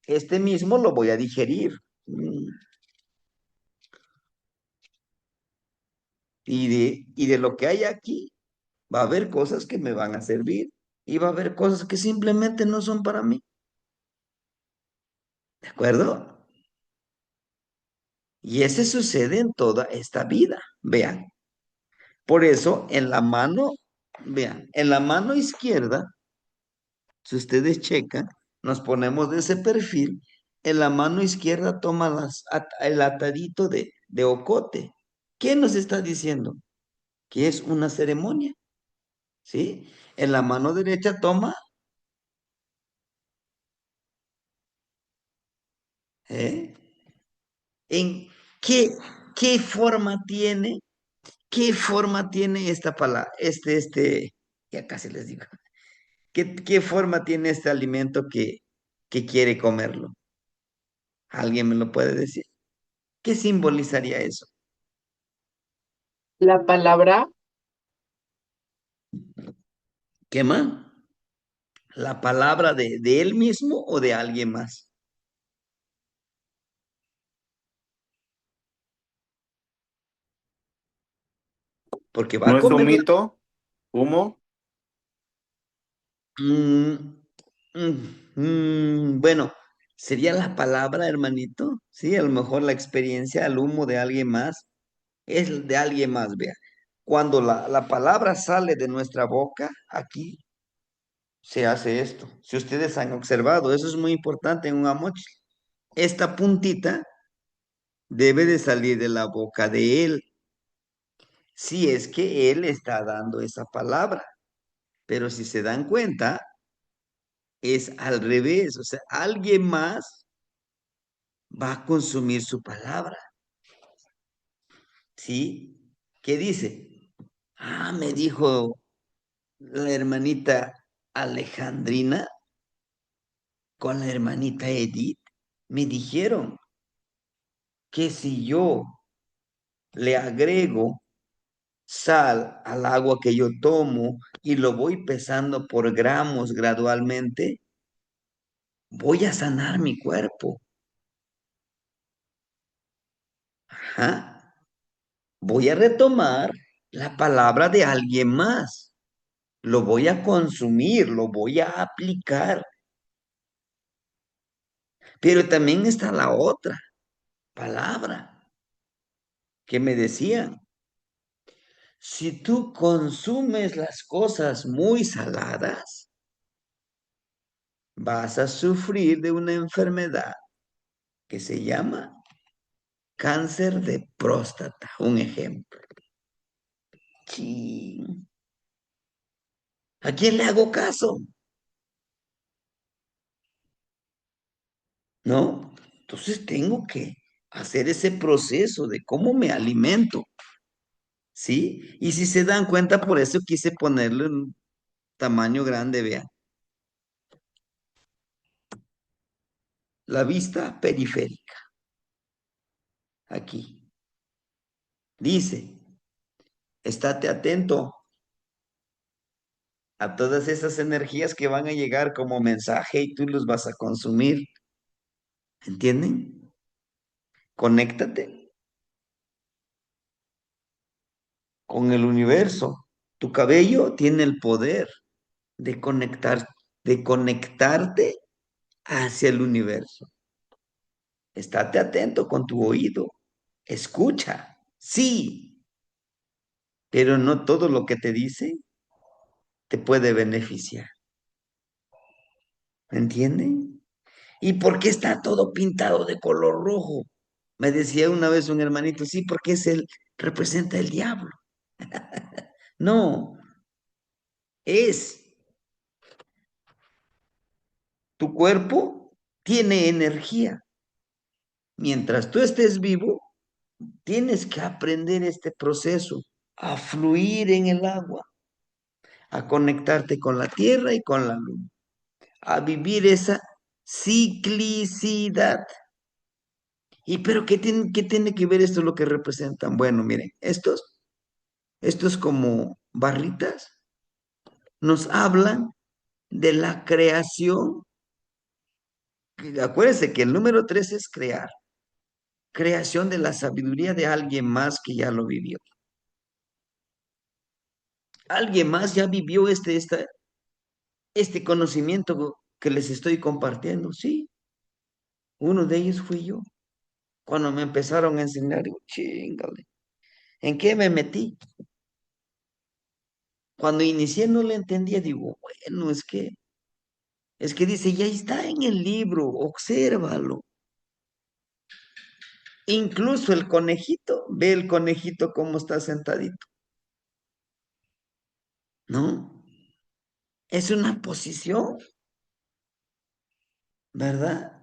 este mismo lo voy a digerir. Y de lo que hay aquí, va a haber cosas que me van a servir y va a haber cosas que simplemente no son para mí. ¿De acuerdo? Y ese sucede en toda esta vida. Vean. Por eso, en la mano, vean, en la mano izquierda, si ustedes checan, nos ponemos de ese perfil, en la mano izquierda toma el atadito de ocote. ¿Qué nos está diciendo? Que es una ceremonia, ¿sí? En la mano derecha toma, ¿eh? ¿En qué, qué forma tiene, qué forma tiene esta palabra, ya casi les digo, qué forma tiene este alimento que quiere comerlo? ¿Alguien me lo puede decir? ¿Qué simbolizaría eso? La palabra, ¿Qué más? ¿La palabra de él mismo o de alguien más? Porque va ¿No a es un comer la... mito? ¿Humo? Mm, bueno, sería la palabra, hermanito, sí, a lo mejor la experiencia, el humo de alguien más, es de alguien más, vea. Cuando la palabra sale de nuestra boca, aquí se hace esto. Si ustedes han observado, eso es muy importante en un amoche. Esta puntita debe de salir de la boca de él, si es que él está dando esa palabra. Pero si se dan cuenta, es al revés, o sea, alguien más va a consumir su palabra, ¿sí? ¿Qué dice? Ah, me dijo la hermanita Alejandrina con la hermanita Edith, me dijeron que si yo le agrego sal al agua que yo tomo y lo voy pesando por gramos gradualmente, voy a sanar mi cuerpo. Ajá. Voy a retomar la palabra de alguien más. Lo voy a consumir, lo voy a aplicar. Pero también está la otra palabra que me decían. Si tú consumes las cosas muy saladas, vas a sufrir de una enfermedad que se llama cáncer de próstata. Un ejemplo. Chin. ¿A quién le hago caso? ¿No? Entonces tengo que hacer ese proceso de cómo me alimento, ¿sí? Y si se dan cuenta, por eso quise ponerlo en un tamaño grande, vean. La vista periférica, aquí. Dice, estate atento a todas esas energías que van a llegar como mensaje y tú los vas a consumir. ¿Entienden? Conéctate con el universo. Tu cabello tiene el poder de de conectarte hacia el universo. Estate atento con tu oído. Escucha, sí, pero no todo lo que te dice te puede beneficiar. ¿Me entienden? ¿Y por qué está todo pintado de color rojo? Me decía una vez un hermanito, sí, porque representa el diablo. No, es tu cuerpo tiene energía. Mientras tú estés vivo, tienes que aprender este proceso, a fluir en el agua, a conectarte con la tierra y con la luna, a vivir esa ciclicidad. ¿Y pero qué tiene que ver esto lo que representan? Bueno, miren, estos como barritas nos hablan de la creación. Acuérdense que el número 3 es crear, creación de la sabiduría de alguien más que ya lo vivió. Alguien más ya vivió este conocimiento que les estoy compartiendo. Sí, uno de ellos fui yo. Cuando me empezaron a enseñar, digo, chingale, ¿en qué me metí? Cuando inicié no le entendía, digo, bueno, es que dice, ya está en el libro, obsérvalo. Incluso el conejito, ve el conejito cómo está sentadito, ¿no? Es una posición, ¿verdad?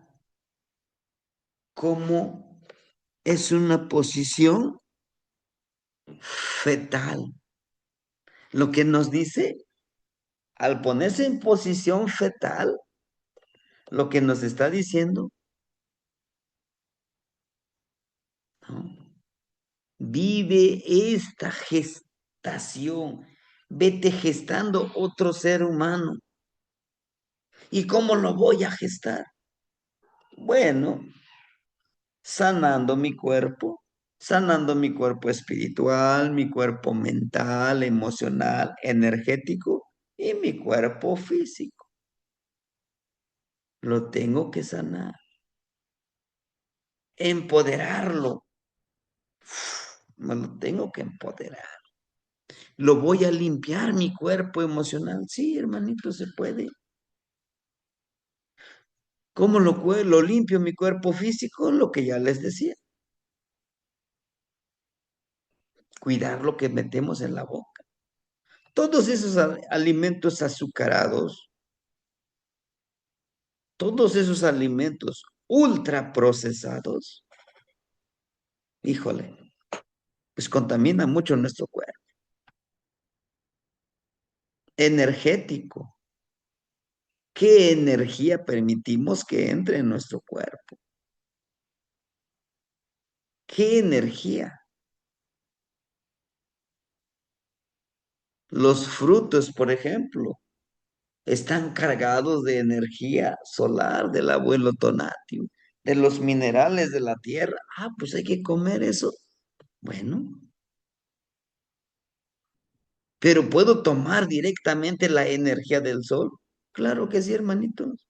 Como es una posición fetal. Lo que nos dice, al ponerse en posición fetal, lo que nos está diciendo, ¿no? Vive esta gestación, vete gestando otro ser humano. ¿Y cómo lo voy a gestar? Bueno, sanando mi cuerpo espiritual, mi cuerpo mental, emocional, energético y mi cuerpo físico. Lo tengo que sanar, empoderarlo. Me lo tengo que empoderar. Lo voy a limpiar mi cuerpo emocional. Sí, hermanito, se puede. ¿Cómo lo limpio mi cuerpo físico? Lo que ya les decía. Cuidar lo que metemos en la boca. Todos esos alimentos azucarados, todos esos alimentos ultraprocesados, híjole, pues contaminan mucho nuestro cuerpo. Energético. ¿Qué energía permitimos que entre en nuestro cuerpo? ¿Qué energía? Los frutos, por ejemplo, están cargados de energía solar del abuelo Tonatiuh, de los minerales de la tierra. Ah, pues hay que comer eso. Bueno, pero ¿puedo tomar directamente la energía del sol? Claro que sí, hermanitos.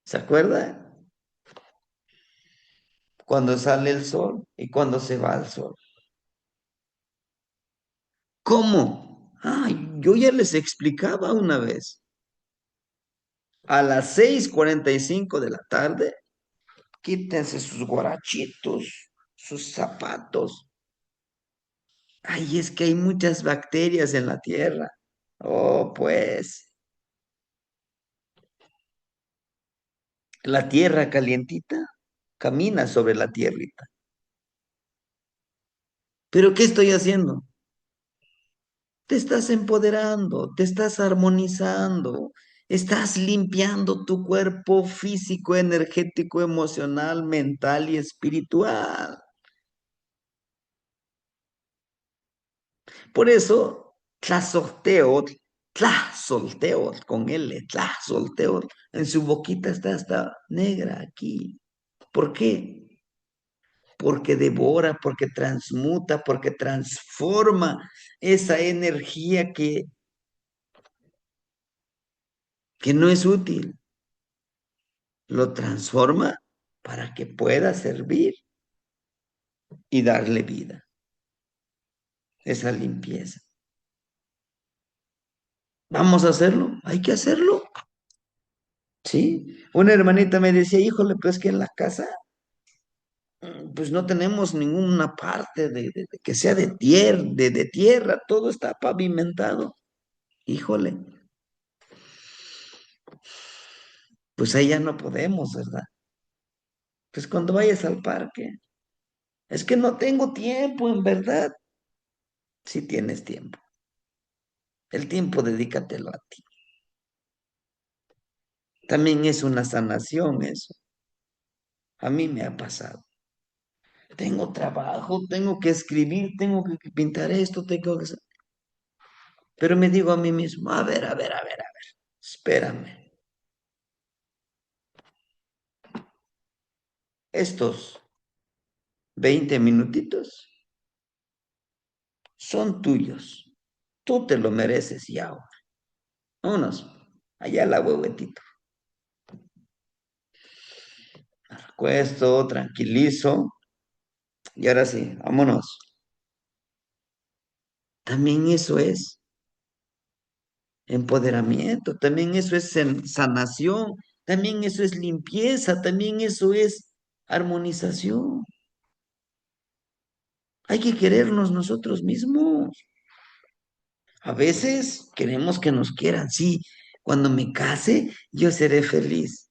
¿Se acuerda? Cuando sale el sol y cuando se va el sol. ¿Cómo? Ay, yo ya les explicaba una vez. A las 6:45 de la tarde, quítense sus guarachitos, sus zapatos. Ay, es que hay muchas bacterias en la tierra. Oh, pues, la tierra calientita camina sobre la tierrita. ¿Pero qué estoy haciendo? Te estás empoderando, te estás armonizando, estás limpiando tu cuerpo físico, energético, emocional, mental y espiritual. Por eso, Tlazolteotl, con L, Tlazolteotl, en su boquita está hasta negra aquí. ¿Por qué? Porque devora, porque transmuta, porque transforma esa energía que no es útil. Lo transforma para que pueda servir y darle vida, esa limpieza. Vamos a hacerlo, hay que hacerlo. Sí, una hermanita me decía, híjole, pues que en la casa pues no tenemos ninguna parte de que sea de tierra, todo está pavimentado. Híjole, pues ahí ya no podemos, ¿verdad? Pues cuando vayas al parque, es que no tengo tiempo, en verdad. Si tienes tiempo. El tiempo dedícatelo a ti. También es una sanación eso. A mí me ha pasado. Tengo trabajo, tengo que escribir, tengo que pintar esto, tengo que... Pero me digo a mí mismo, a ver, espérame. Estos 20 minutitos son tuyos. Tú te lo mereces y ahora. Vámonos. Allá la huehuetito. Me recuesto, tranquilizo. Y ahora sí, vámonos. También eso es empoderamiento, también eso es sanación, también eso es limpieza, también eso es armonización. Hay que querernos nosotros mismos. A veces queremos que nos quieran, sí. Cuando me case, yo seré feliz.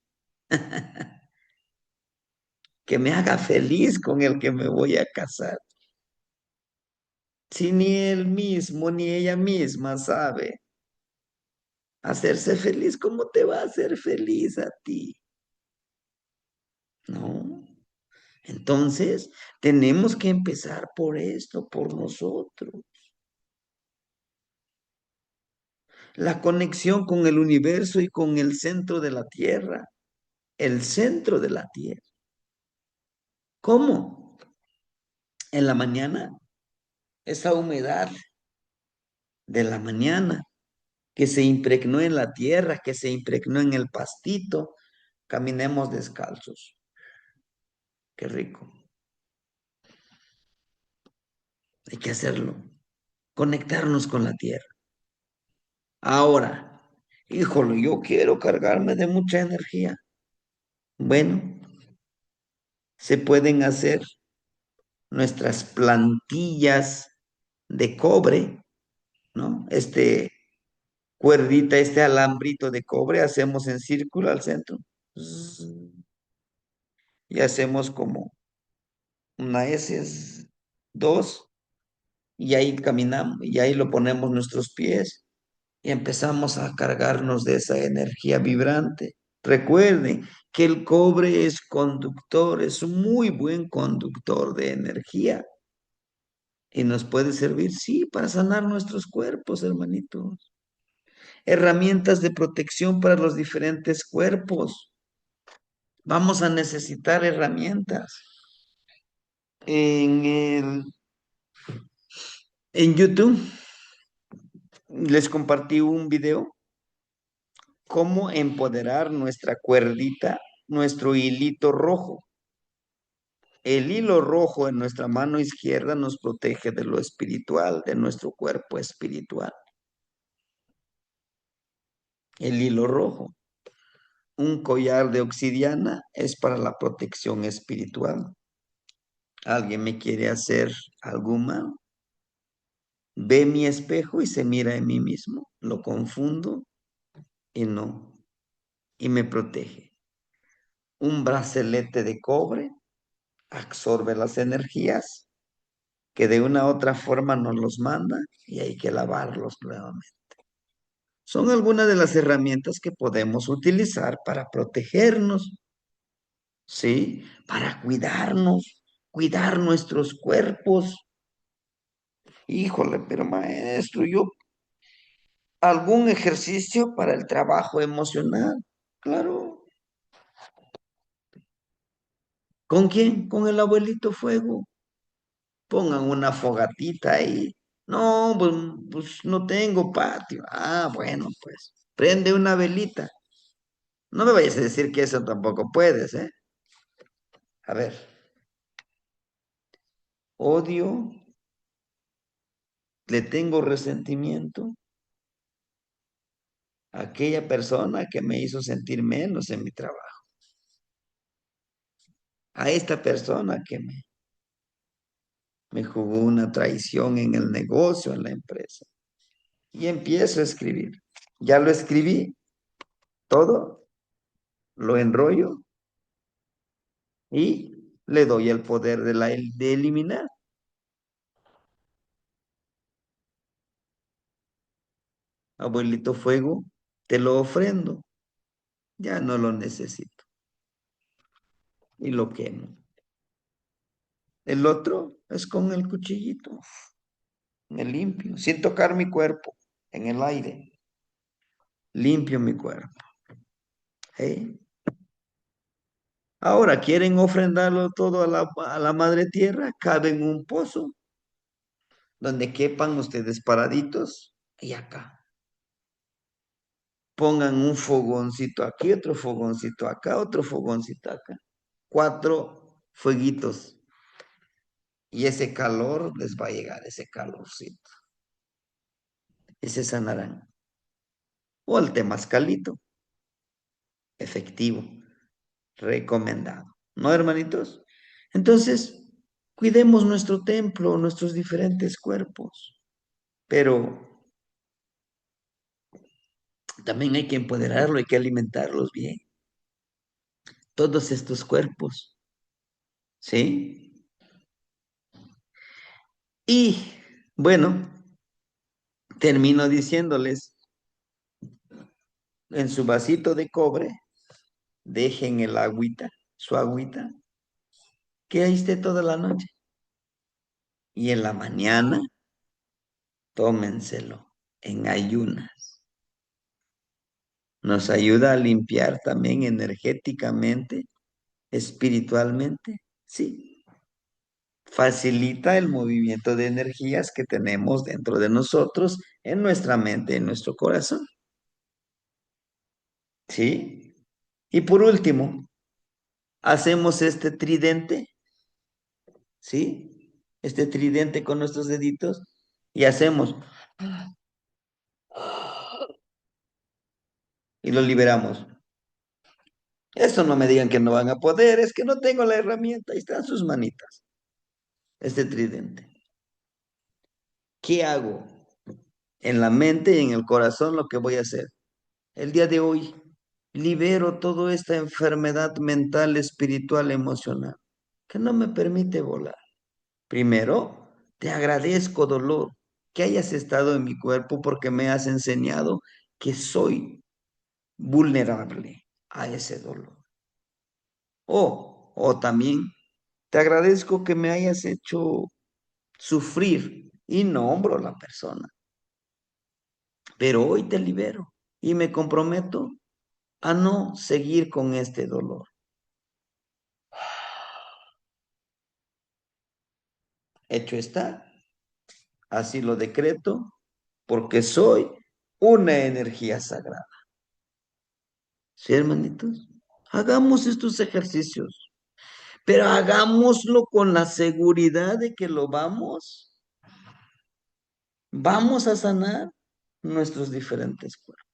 Que me haga feliz con el que me voy a casar. Si ni él mismo ni ella misma sabe hacerse feliz, ¿cómo te va a hacer feliz a ti? No. Entonces, tenemos que empezar por esto, por nosotros. La conexión con el universo y con el centro de la Tierra. El centro de la Tierra. ¿Cómo? En la mañana, esa humedad de la mañana que se impregnó en la tierra, que se impregnó en el pastito, caminemos descalzos. Qué rico. Hay que hacerlo. Conectarnos con la tierra. Ahora, híjole, yo quiero cargarme de mucha energía. Bueno, se pueden hacer nuestras plantillas de cobre, ¿no? Cuerdita, este alambrito de cobre, hacemos en círculo al centro. Zzz, y hacemos como una S, dos, y ahí caminamos, y ahí lo ponemos nuestros pies, y empezamos a cargarnos de esa energía vibrante. Recuerden que el cobre es conductor, es un muy buen conductor de energía. Y nos puede servir, sí, para sanar nuestros cuerpos, hermanitos. Herramientas de protección para los diferentes cuerpos. Vamos a necesitar herramientas. En en YouTube les compartí un video, cómo empoderar nuestra cuerdita, nuestro hilito rojo. El hilo rojo en nuestra mano izquierda nos protege de lo espiritual, de nuestro cuerpo espiritual. El hilo rojo. Un collar de obsidiana es para la protección espiritual. ¿Alguien me quiere hacer algún mal? Ve mi espejo y se mira en mí mismo. Lo confundo y no. Y me protege. Un bracelete de cobre absorbe las energías que de una u otra forma nos los manda y hay que lavarlos nuevamente. Son algunas de las herramientas que podemos utilizar para protegernos, ¿sí? Para cuidarnos, cuidar nuestros cuerpos. Híjole, pero maestro, yo algún ejercicio para el trabajo emocional. Claro. ¿Con quién? Con el abuelito fuego. Pongan una fogatita ahí. No, pues no tengo patio. Ah, bueno, pues prende una velita. No me vayas a decir que eso tampoco puedes, ¿eh? A ver, odio, le tengo resentimiento a aquella persona que me hizo sentir menos en mi trabajo, a esta persona que me jugó una traición en el negocio, en la empresa. Y empiezo a escribir. Ya lo escribí todo, lo enrollo y le doy el poder de eliminar. abuelito fuego, te lo ofrendo, ya no lo necesito y lo quemo. El otro es con el cuchillito, me limpio, sin tocar mi cuerpo, en el aire, limpio mi cuerpo. ¿Eh? Ahora quieren ofrendarlo todo a la madre tierra, cabe en un pozo donde quepan ustedes paraditos y acá. Pongan un fogoncito aquí, otro fogoncito acá, otro fogoncito acá. 4 fueguitos. Y ese calor les va a llegar, ese calorcito. Y se sanarán. O el temazcalito, efectivo, recomendado. ¿No, hermanitos? Entonces, cuidemos nuestro templo, nuestros diferentes cuerpos. Pero también hay que empoderarlo, hay que alimentarlos bien. Todos estos cuerpos, ¿sí? Y bueno, termino diciéndoles, en su vasito de cobre, dejen el agüita, su agüita, que ahí esté toda la noche. Y en la mañana, tómenselo en ayunas. Nos ayuda a limpiar también energéticamente, espiritualmente. Sí, facilita el movimiento de energías que tenemos dentro de nosotros, en nuestra mente, en nuestro corazón. ¿Sí? Y por último, hacemos este tridente, ¿sí? Este tridente con nuestros deditos y hacemos y lo liberamos. Eso no me digan que no van a poder, es que no tengo la herramienta, ahí están sus manitas, este tridente. ¿Qué hago? En la mente y en el corazón lo que voy a hacer. El día de hoy libero toda esta enfermedad mental, espiritual, emocional, que no me permite volar. Primero, te agradezco, dolor, que hayas estado en mi cuerpo porque me has enseñado que soy vulnerable a ese dolor. O también te agradezco que me hayas hecho sufrir y nombro a la persona, pero hoy te libero y me comprometo a no seguir con este dolor. Hecho está, así lo decreto, porque soy una energía sagrada. ¿Sí, hermanitos? Hagamos estos ejercicios, pero hagámoslo con la seguridad de que lo vamos a sanar nuestros diferentes cuerpos.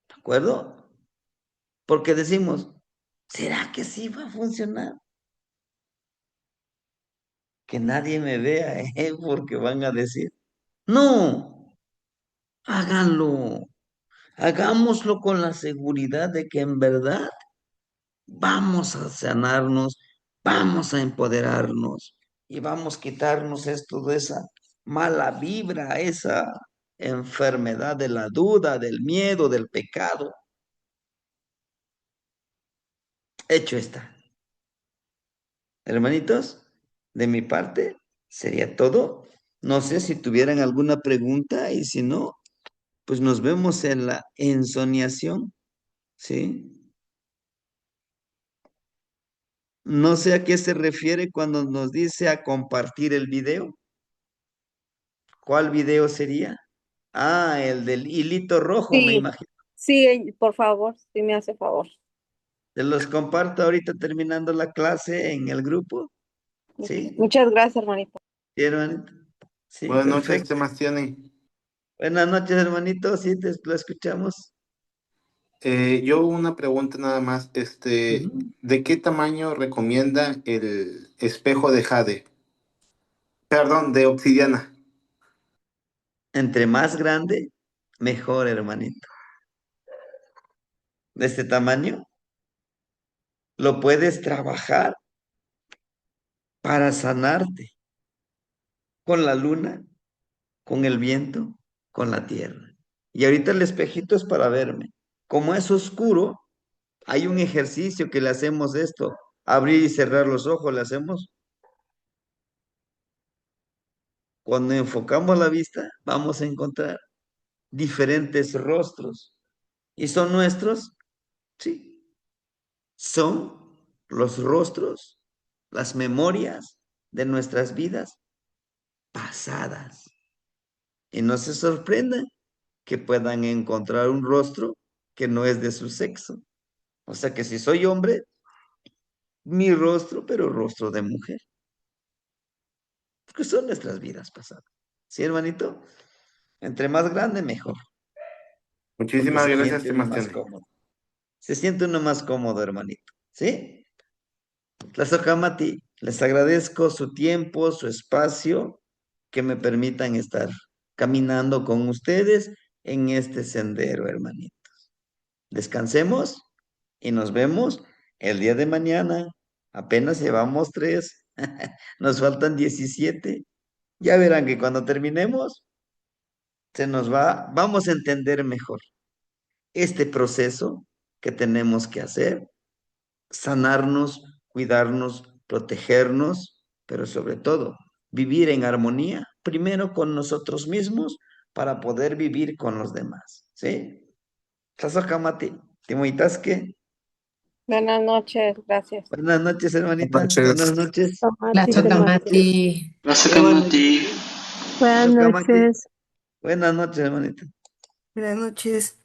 ¿De acuerdo? Porque decimos, ¿será que sí va a funcionar? Que nadie me vea, porque van a decir, no, háganlo, hagámoslo con la seguridad de que en verdad vamos a sanarnos, vamos a empoderarnos y vamos a quitarnos esto de esa mala vibra, esa enfermedad de la duda, del miedo, del pecado. Hecho está. Hermanitos, de mi parte sería todo. No sé si tuvieran alguna pregunta y si no, pues nos vemos en la ensoñación, ¿sí? No sé a qué se refiere cuando nos dice a compartir el video. ¿Cuál video sería? Ah, el del hilito rojo, me Sí, imagino. sí, por favor, sí me hace favor. Te los comparto ahorita terminando la clase en el grupo. Ok. ¿Sí? Muchas gracias, hermanito. ¿Sí, hermanito? Sí, Buenas noches, perfecto. ¿qué más tiene? Buenas noches, hermanito. Sí, te lo escuchamos. Yo una pregunta nada más, Ujú. ¿de qué tamaño recomienda el espejo de jade? Perdón, de obsidiana. Entre más grande, mejor, hermanito. De este tamaño, lo puedes trabajar para sanarte con la luna, con el viento, con la tierra. Y ahorita el espejito es para verme. Como es oscuro, hay un ejercicio que le hacemos esto. Abrir y cerrar los ojos, le hacemos. Cuando enfocamos la vista, vamos a encontrar diferentes rostros. ¿Y son nuestros? Sí. Son los rostros, las memorias de nuestras vidas pasadas. Y no se sorprendan que puedan encontrar un rostro que no es de su sexo. O sea que si soy hombre, mi rostro, pero rostro de mujer. Porque son nuestras vidas pasadas. ¿Sí, hermanito? Entre más grande, mejor. Porque Muchísimas se gracias, siente uno más Sebastián. cómodo. Se siente uno más cómodo, hermanito. ¿Sí? Tlazocamati, les agradezco su tiempo, su espacio, que me permitan estar caminando con ustedes en este sendero, hermanito. Descansemos y nos vemos el día de mañana. Apenas llevamos 3, nos faltan 17. Ya verán que cuando terminemos, vamos a entender mejor este proceso que tenemos que hacer, sanarnos, cuidarnos, protegernos, pero sobre todo vivir en armonía, primero con nosotros mismos para poder vivir con los demás. ¿Sí? Tlazohcamati, timoitasque. Buenas noches, gracias. Buenas noches, hermanita. Buenas noches. Buenas noches. Tomati, Buenas tomati. noches. Gracias, Kamati. Buenas Tlazohcamati. noches. Buenas noches, hermanita. Buenas noches.